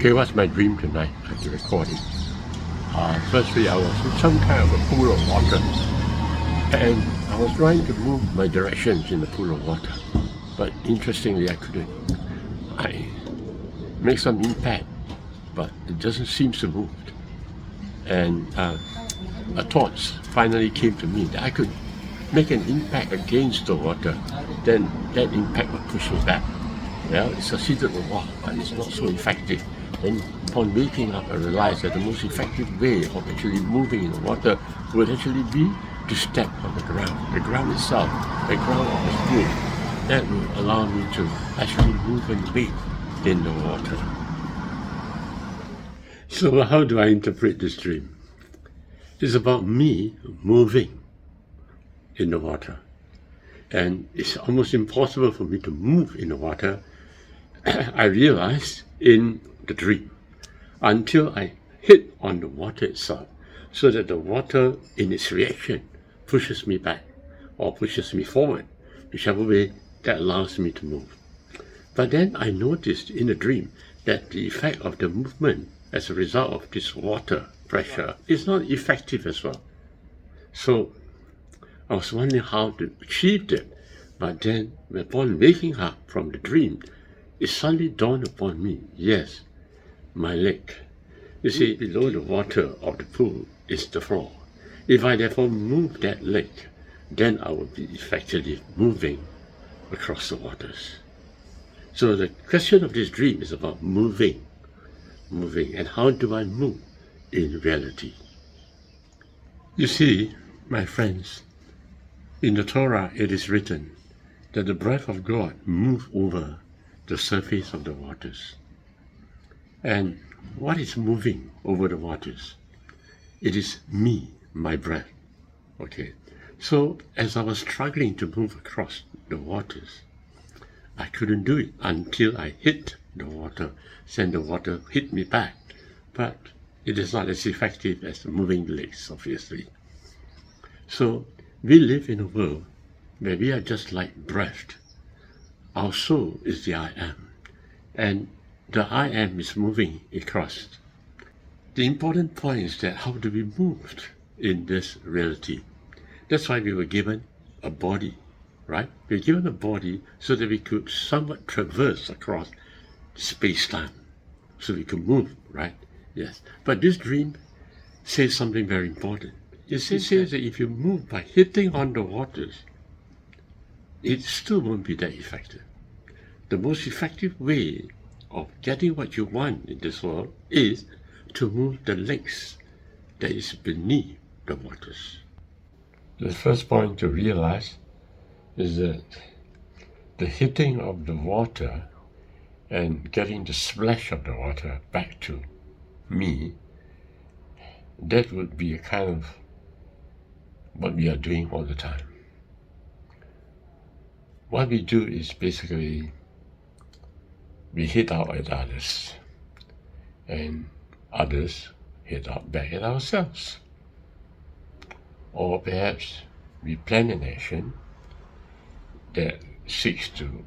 Okay, what's my dream tonight? I have to record it. Firstly, I was in some kind of a pool of water, and I was trying to move my directions in the pool of water, but interestingly, I couldn't. I make some impact, but it doesn't seem to move. And a thought finally came to me that I could make an impact against the water, then that impact would push me back. Well, it succeeded a while, but it's not so effective. Then upon waking up, I realized that the most effective way of actually moving in the water would actually be to step on the ground itself, the ground of the pool. That would allow me to actually move and wait in the water. So how do I interpret this dream? It's about me moving in the water. And it's almost impossible for me to move in the water, I realized in the dream, until I hit on the water itself, so that the water in its reaction pushes me back or pushes me forward, whichever way that allows me to move. But then I noticed in the dream that the effect of the movement as a result of this water pressure is not effective as well. So I was wondering how to achieve that. But then, upon waking up from the dream, it suddenly dawned upon me, yes, my leg. You see, below the water of the pool is the floor. If I therefore move that leg, then I will be effectively moving across the waters. So the question of this dream is about moving, and how do I move in reality? You see, my friends, in the Torah it is written that the breath of God moved over the surface of the waters. And what is moving over the waters? It is me, my breath. Okay. So as I was struggling to move across the waters, I couldn't do it until I hit the water. Then the water hit me back. But it is not as effective as moving legs, obviously. So we live in a world where we are just like breath. Our soul is the I am, and the I am is moving across. The important point is that how do we move in this reality? That's why we were given a body, right? We were given a body so that we could somewhat traverse across space-time, so we could move, right? Yes. But this dream says something very important. It says that if you move by hitting on the waters, it still won't be that effective. The most effective way of getting what you want in this world is to move the legs that is beneath the waters. The first point to realize is that the hitting of the water and getting the splash of the water back to me, that would be a kind of what we are doing all the time. What we do is basically we hit out at others, and others hit out back at ourselves. Or perhaps we plan an action that seeks to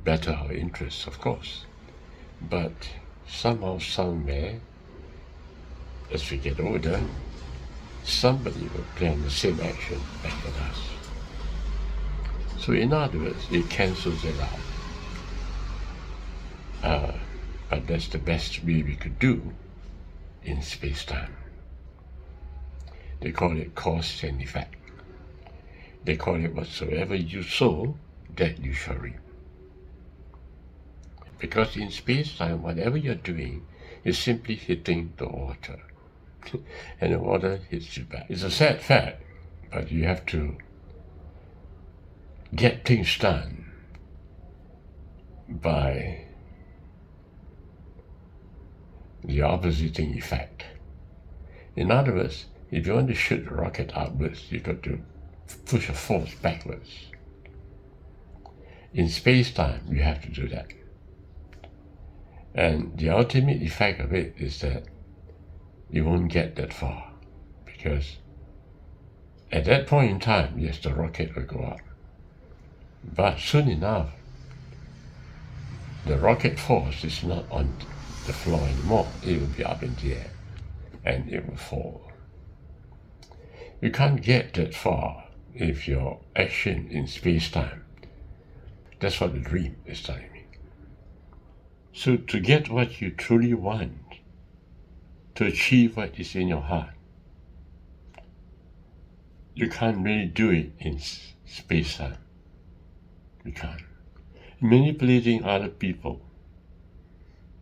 better our interests, of course. But somehow, somewhere, as we get older, somebody will plan the same action back at us. So in other words, it cancels it out. But that's the best way we could do in space-time. They call it cause and effect. They call it whatsoever you sow, that you shall reap. Because in space-time, whatever you're doing is simply hitting the water. And the water hits you back. It's a sad fact, but you have to get things done by the oppositing effect. In other words, if you want to shoot a rocket outwards, you've got to push a force backwards. In space-time, you have to do that. And the ultimate effect of it is that you won't get that far, because at that point in time, yes, the rocket will go up. But soon enough, the rocket force is not on the floor anymore. It will be up in the air and it will fall. You can't get that far if your action in space-time. That's what the dream is telling me. So to get what you truly want, to achieve what is in your heart, you can't really do it in space-time. You can't. Manipulating other people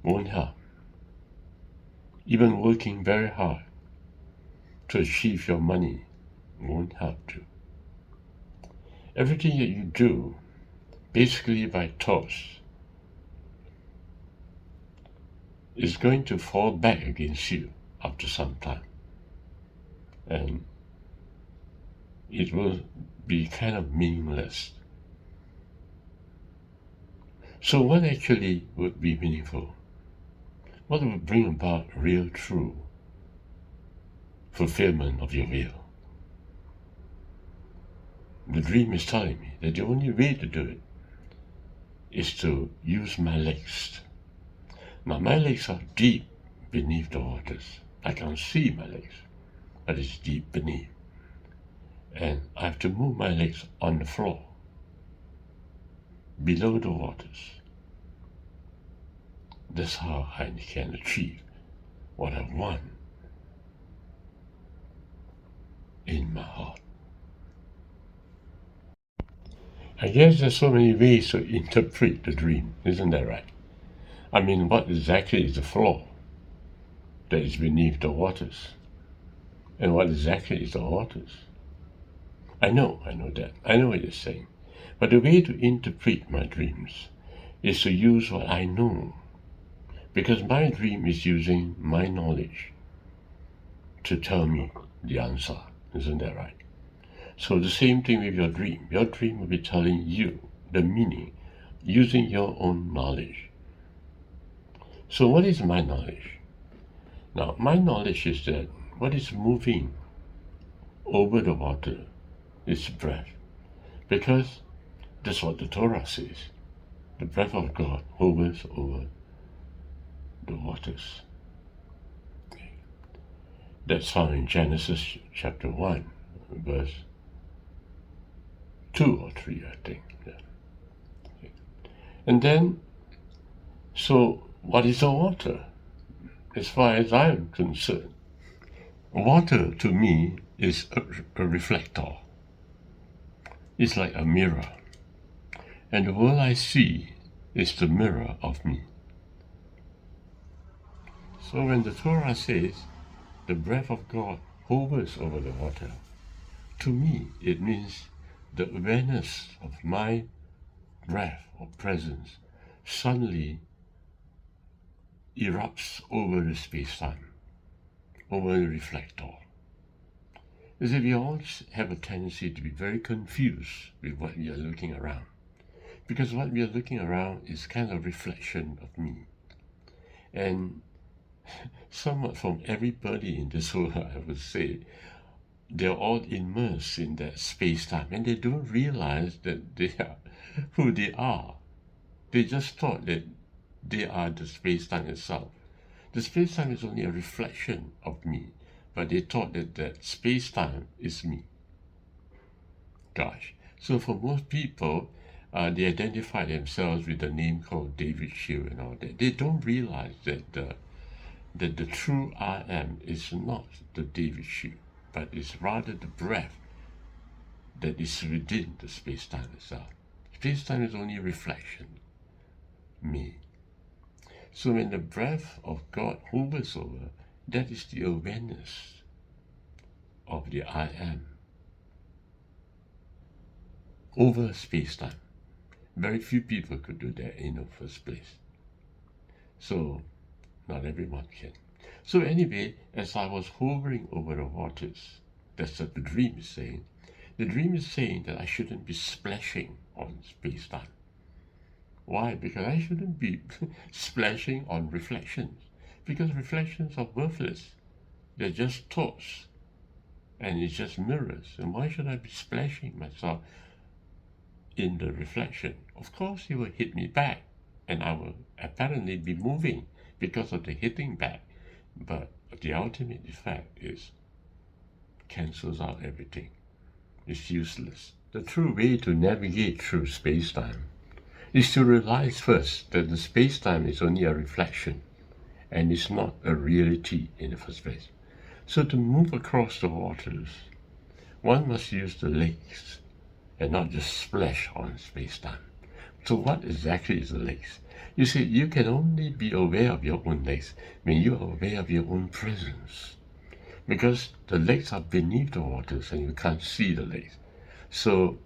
won't help. Even working very hard to achieve your money won't help you. Everything that you do, basically by thoughts, is going to fall back against you after some time. And it will be kind of meaningless. So what actually would be meaningful? What would bring about real, true fulfillment of your will? The dream is telling me that the only way to do it is to use my legs. Now my legs are deep beneath the waters. I can't see my legs, but it's deep beneath. And I have to move my legs on the floor, below the waters. That's how I can achieve what I want in my heart. I guess there's so many ways to interpret the dream, isn't that right? I mean, what exactly is the floor that is beneath the waters? And what exactly is the waters? I know that. I know what you're saying. But the way to interpret my dreams is to use what I know. Because my dream is using my knowledge to tell me the answer. Isn't that right? So the same thing with your dream. Your dream will be telling you the meaning using your own knowledge. So what is my knowledge? Now, my knowledge is that what is moving over the water is breath. Because that's what the Torah says. The breath of God hovers over the waters. That's found in Genesis chapter 1, verse 2 or 3, I think. Yeah. And then, so what is the water? As far as I'm concerned, water to me is a reflector. It's like a mirror. And the world I see is the mirror of me. So when the Torah says the breath of God hovers over the water, to me it means the awareness of my breath or presence suddenly erupts over the space-time, over the reflector. As if we all have a tendency to be very confused with what we are looking around. Because what we are looking around is kind of a reflection of me. And somewhat from everybody in this world, I would say, they're all immersed in that space-time, and they don't realize that they are who they are. They just thought that they are the space-time itself. The space-time is only a reflection of me, but they thought that space-time is me. Gosh. So for most people, they identify themselves with a name called David Shield and all that. They don't realize that the true I am is not the David Shield, but is rather the breath that is within the space-time itself. Space-time is only a reflection, me. So when the breath of God hovers over, that is the awareness of the I am over space-time. Very few people could do that in the first place. So not everyone can. So anyway, as I was hovering over the waters, that's what the dream is saying. The dream is saying that I shouldn't be splashing on space-time. Why? Because I shouldn't be splashing on reflections. Because reflections are worthless. They're just thoughts. And it's just mirrors. And why should I be splashing myself in the reflection? Of course, it will hit me back. And I will apparently be moving because of the hitting back, but the ultimate effect is cancels out everything. It's useless. The true way to navigate through space-time is to realize first that the space-time is only a reflection and is not a reality in the first place. So to move across the waters, one must use the legs and not just splash on space-time. So what exactly is the legs? You see, you can only be aware of your own legs when you are aware of your own presence. Because the legs are beneath the waters and you can't see the legs. So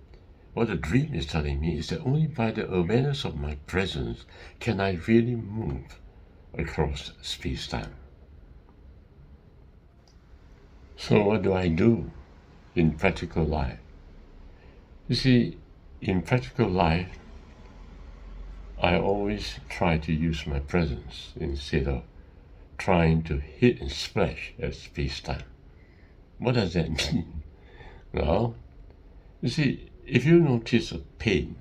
what the dream is telling me is that only by the awareness of my presence can I really move across space-time. So what do I do in practical life? You see, in practical life, I always try to use my presence instead of trying to hit and splash at space-time. What does that mean? Well, you see, if you notice a pain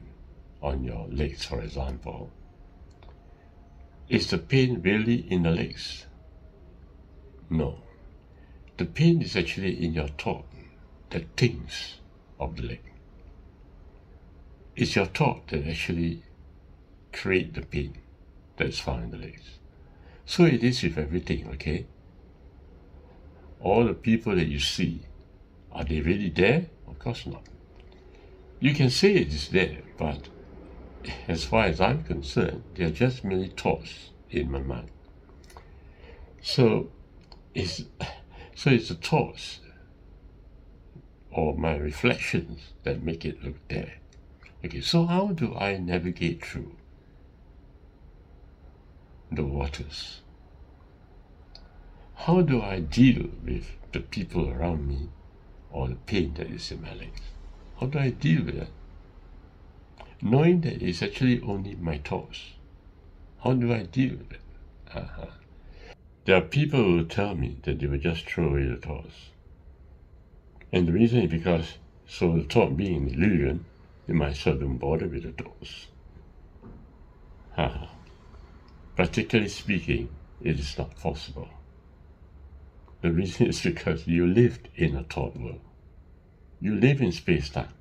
on your legs, for example, is the pain really in the legs? No. The pain is actually in your thought that thinks of the leg. It's your thought that actually create the pain that's found in the legs. So it is with everything, okay? All the people that you see, are they really there? Of course not. You can say it is there, but as far as I'm concerned, they are just merely thoughts in my mind. So it's the thoughts or my reflections that make it look there. Okay, so how do I navigate through the waters? How do I deal with the people around me or the pain that is in my legs? How do I deal with that? Knowing that it's actually only my thoughts. How do I deal with it? There are people who tell me that they will just throw away the thoughts. And the reason is because, so the thought being an illusion, they might as well don't bother with the thoughts. Practically speaking, it is not possible. The reason is because you lived in a thought world. You live in space-time.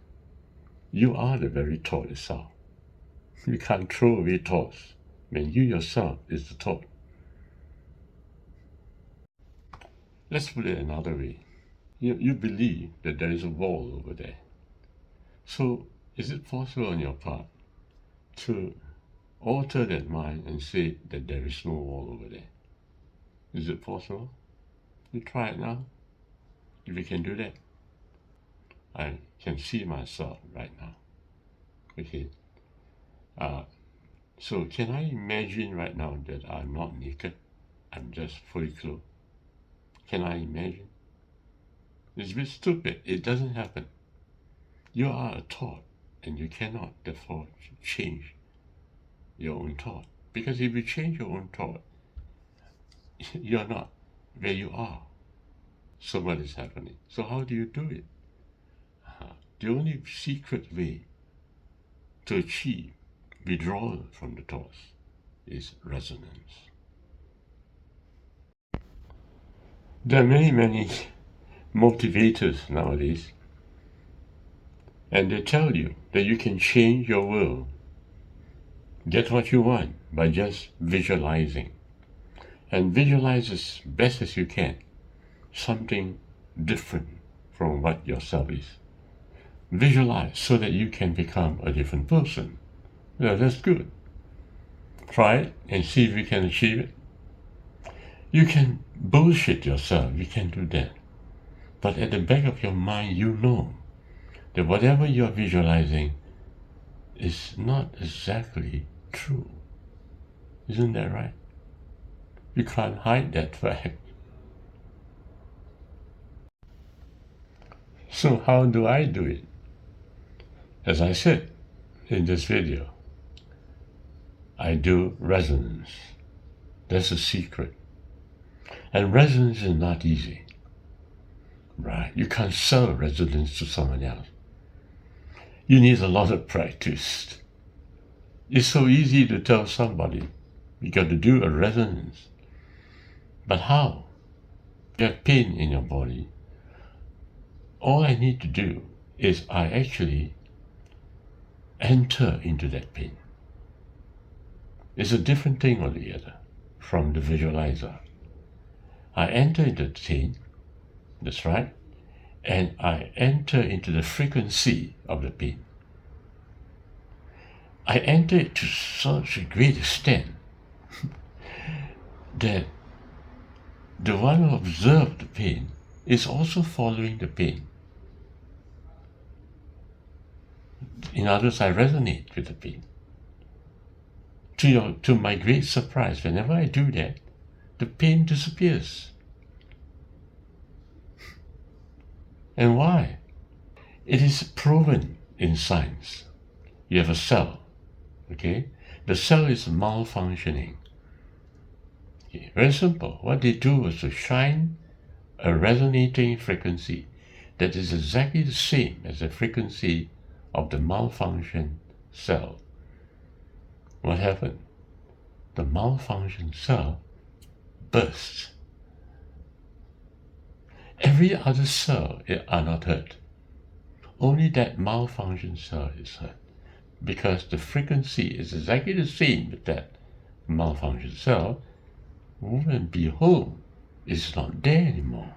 You are the very thought itself. You can't throw away thoughts when you yourself is the thought. Let's put it another way. You believe that there is a wall over there. So is it possible on your part to alter that mind and say that there is no wall over there? Is it possible? You try it now. If you can do that, I can see myself right now. Okay. So can I imagine right now that I'm not naked? I'm just fully clothed. Can I imagine? It's a bit stupid. It doesn't happen. You are a thought, and you cannot therefore change your own thought. Because if you change your own thought, you're not where you are. So what is happening? So how do you do it? The only secret way to achieve withdrawal from the thoughts is resonance. There are many motivators nowadays, and they tell you that you can change your world, get what you want by just visualizing. And visualize as best as you can something different from what yourself is. Visualize so that you can become a different person. Yeah, that's good. Try it and see if you can achieve it. You can bullshit yourself, you can do that. But at the back of your mind, you know that whatever you're visualizing is not exactly true. Isn't that right? You can't hide that fact. So how do I do it? As I said in this video, I do resonance. That's a secret. And resonance is not easy. Right? You can't sell resonance to someone else. You need a lot of practice. It's so easy to tell somebody You got to do a resonance. But how? You have pain in your body. All I need to do is I actually enter into that pain. It's a different thing altogether from the visualizer. I enter into the pain, that's right, and I enter into the frequency of the pain. I enter it to such a great extent that the one who observes the pain is also following the pain. In other words, I resonate with the pain. To my great surprise, whenever I do that, the pain disappears. And why? It is proven in science. You have a cell, okay? The cell is malfunctioning. Okay, very simple. What they do is to shine a resonating frequency that is exactly the same as the frequency of the malfunctioned cell. What happened? The malfunctioned cell bursts. Every other cell are not hurt. Only that malfunctioned cell is hurt, because the frequency is exactly the same with that malfunctioned cell. Lo and behold, it's not there anymore.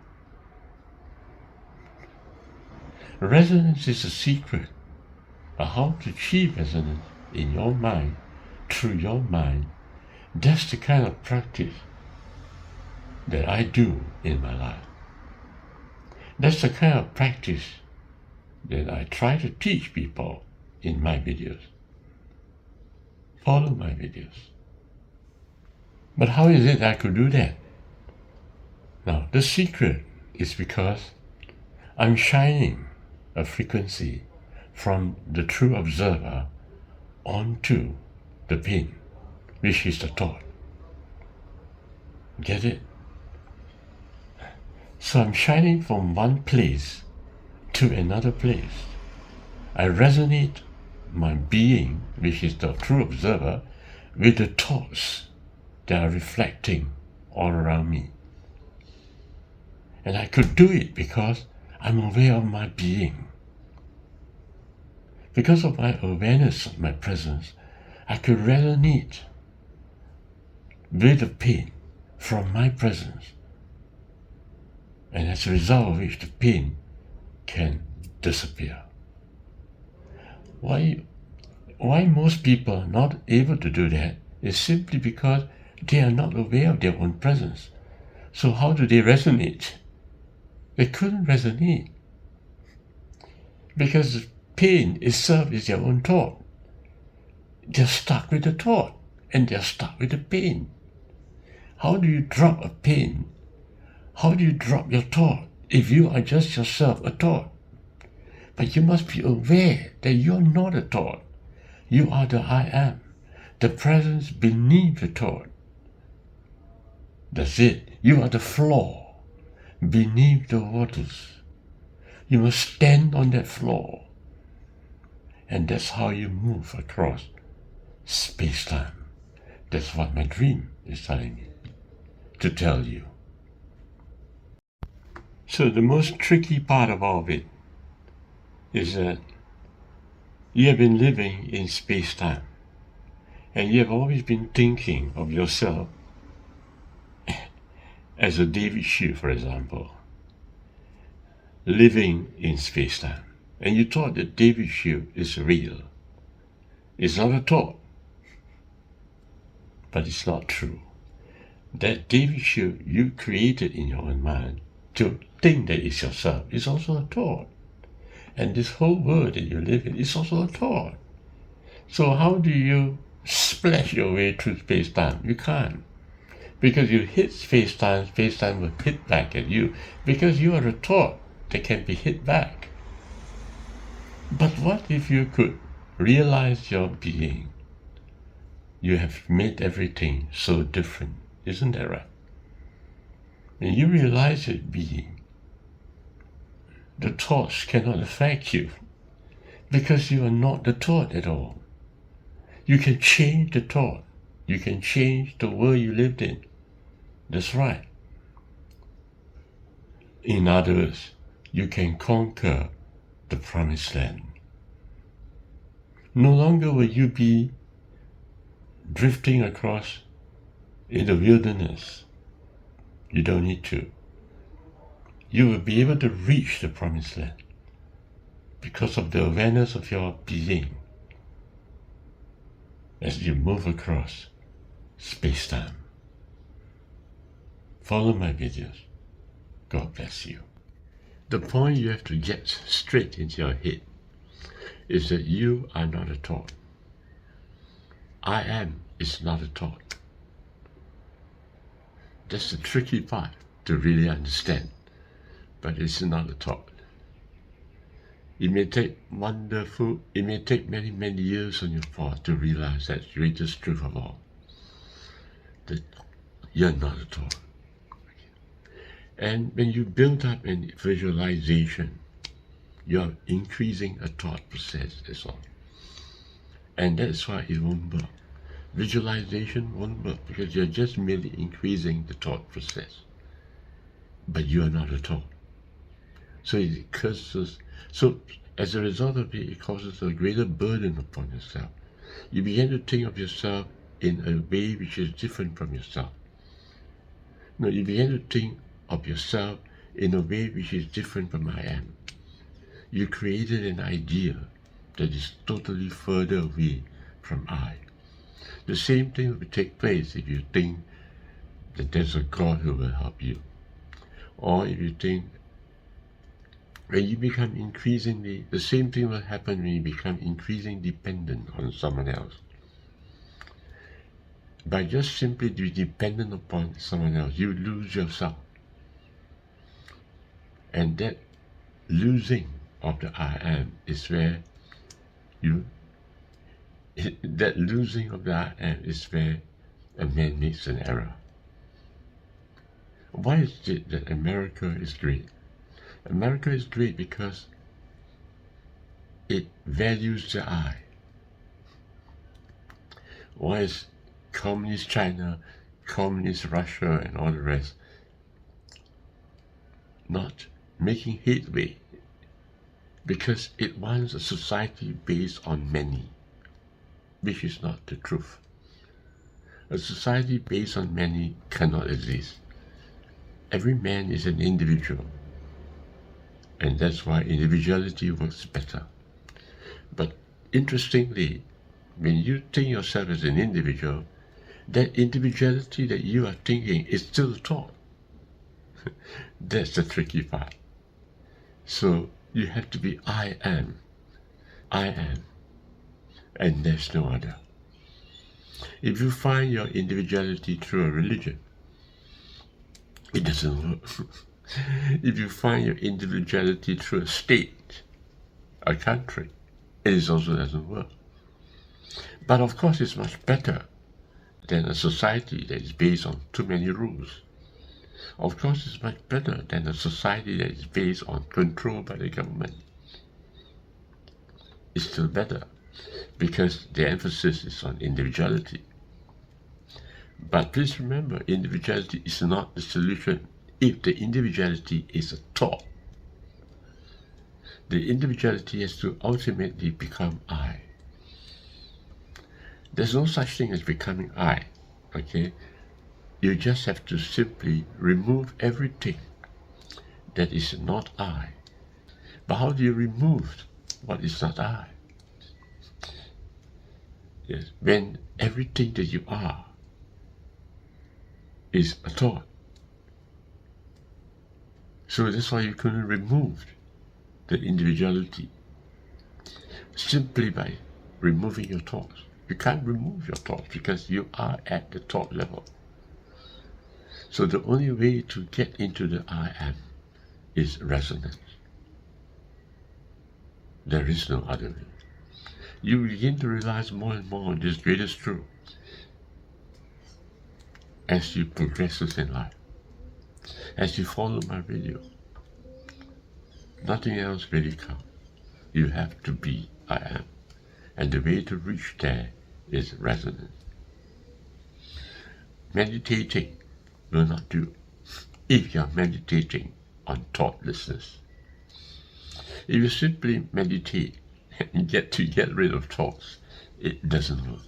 Resonance is a secret of how to achieve resonance in your mind, through your mind. That's the kind of practice that I do in my life. That's the kind of practice that I try to teach people in my videos. Follow my videos. But how is it I could do that? Now, the secret is because I'm shining a frequency from the true observer onto the pain, which is the thought. Get it? So I'm shining from one place to another place. I resonate my being, which is the true observer, with the thoughts that are reflecting all around me. And I could do it because I'm aware of my being. Because of my awareness of my presence, I could resonate with the pain from my presence. And as a result of which the pain can disappear. Why most people are not able to do that is simply because they are not aware of their own presence. So how do they resonate? They couldn't resonate. Because the pain itself is their own thought. They're stuck with the thought, and they're stuck with the pain. How do you drop a pain? How do you drop your thought if you are just yourself, a thought? But you must be aware that you're not a thought. You are the I am, the presence beneath the thought. That's it. You are the floor beneath the waters. You must stand on that floor. And that's how you move across space-time. That's what my dream is telling me to tell you. So the most tricky part of all of it is that you have been living in space-time, and you have always been thinking of yourself as a David Hsu, for example, living in space-time. And you thought that David Hsu is real. It's not a thought, but it's not true. That David Hsu you created in your own mind to think that it's yourself is also a thought. And this whole world that you live in is also a thought. So how do you splash your way through space-time? You can't. Because you hit space-time, space-time will hit back at you. Because you are a thought that can be hit back. But what if you could realize your being? You have made everything so different. Isn't that right? And you realize your being. The thoughts cannot affect you because you are not the thought at all. You can change the thought. You can change the world you lived in. That's right. In other words, you can conquer the promised land. No longer will you be drifting across in the wilderness. You don't need to. You will be able to reach the promised land because of the awareness of your being as you move across space-time. Follow my videos. God bless you. The point you have to get straight into your head is that you are not a thought. I am is not a thought. That's the tricky part to really understand, but it's not a thought. It may take many, many years on your part to realize that greatest truth of all, that you're not a thought. And when you build up a visualization, you're increasing a thought process as well. And that's why it won't work. Visualization won't work because you're just merely increasing the thought process. But you are not a thought. So it causes, as a result of it causes a greater burden upon yourself. You begin to think of yourself in a way which is different from yourself. No, you begin to think of yourself in a way which is different from I am. You created an idea that is totally further away from I. The same thing will take place if you think that there's a God who will help you. Or if you think, when you become increasingly, the same thing will happen when you become increasingly dependent on someone else. By just simply being dependent upon someone else, you lose yourself. And that losing of the I am is where that losing of the I am is where a man makes an error. Why is it that America is great? America is great because it values the I. Why is communist China, communist Russia, and all the rest not making headway? Because it wants a society based on many, which is not the truth. A society based on many cannot exist. Every man is an individual, and that's why individuality works better. But interestingly, when you think yourself as an individual, that individuality that you are thinking is still a thought. That's the tricky part. So you have to be I am, and there's no other. If you find your individuality through a religion, it doesn't work. If you find your individuality through a state, a country, it also doesn't work. But of course it's much better than a society that is based on too many rules. Of course it's much better than a society that is based on control by the government. It's still better because the emphasis is on individuality. But please remember, individuality is not the solution if the individuality is a thought. The individuality has to ultimately become I. There's no such thing as becoming I, okay? You just have to simply remove everything that is not I. But how do you remove what is not I? Yes, when everything that you are is a thought. So that's why you couldn't remove the individuality simply by removing your thoughts. You can't remove your thoughts because you are at the thought level. So the only way to get into the I am is resonance. There is no other way. You begin to realize more and more this greatest truth as you progress in life, as you follow my video. Nothing else really counts. You have to be I am. And the way to reach there is resonance. meditating will not do if you're meditating on thoughtlessness. If you simply meditate and get rid of thoughts, it doesn't work.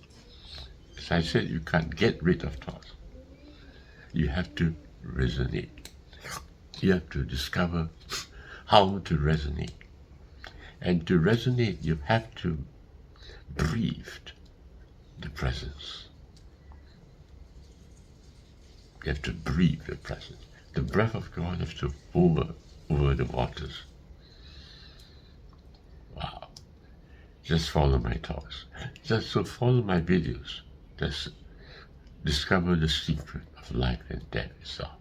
As I said, you can't get rid of thoughts. You have to resonate. You have to discover how to resonate. And to resonate, you have to breathe the presence. You have to breathe the presence. The breath of God has to over the waters. Wow. Just follow my thoughts. Just so follow my videos. Just discover the secret of life and death itself.